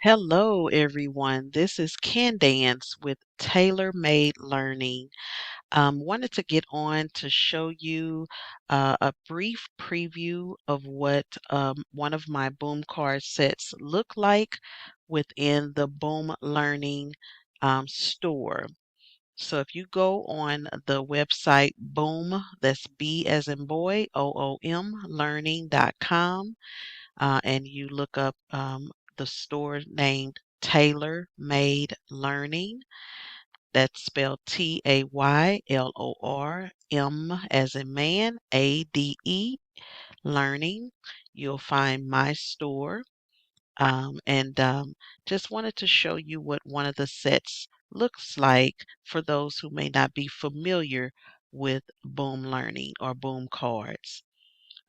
Hello, everyone. This is Candance with TaylorMade Learning. Wanted to get on to show you a brief preview of what one of my boom card sets look like within the Boom Learning store. So if you go on the website Boom, that's B as in boy, OOM, learning.com, and you look up the store named Taylor Made Learning. That's spelled TaylorM as in man, ADE, Learning. You'll find my store. And just wanted to show you what one of the sets looks like for those who may not be familiar with Boom Learning or Boom Cards.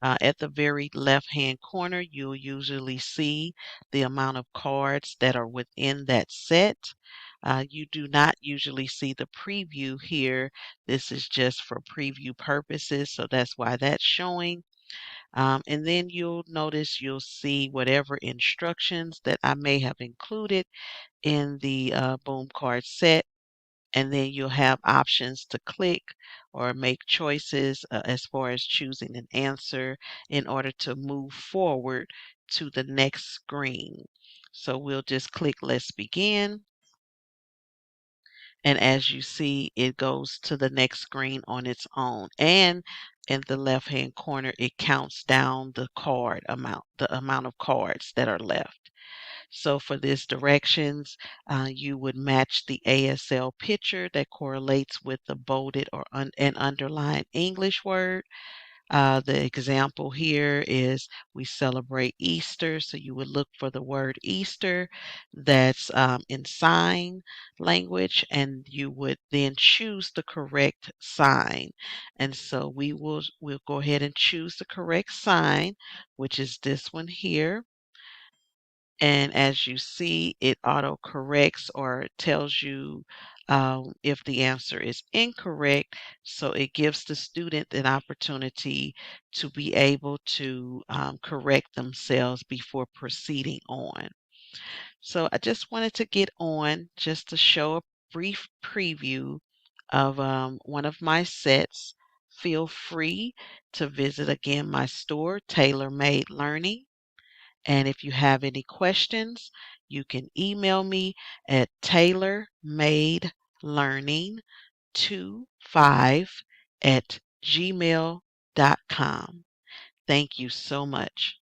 At the very left-hand corner, you'll usually see the amount of cards that are within that set. You do not usually see the preview here. This is just for preview purposes, so that's why that's showing. And then you'll see whatever instructions that I may have included in the Boom card set, and then you'll have options to click or make choices as far as choosing an answer in order to move forward to the next screen. So we'll just click Let's Begin. And as you see, it goes to the next screen on its own. And in the left-hand corner, it counts down the amount of cards that are left. So for this directions, you would match the ASL picture that correlates with the bolded or and underlined English word. The example here is we celebrate Easter, so you would look for the word Easter that's in sign language, and you would then choose the correct sign. And so we'll go ahead and choose the correct sign, which is this one here. And as you see, it auto corrects or tells you if the answer is incorrect. So it gives the student an opportunity to be able to correct themselves before proceeding on. So I just wanted to get on just to show a brief preview of one of my sets. Feel free to visit again my store, TaylorMade Learning. And if you have any questions, you can email me at tailormadelearning25 at gmail.com. Thank you so much.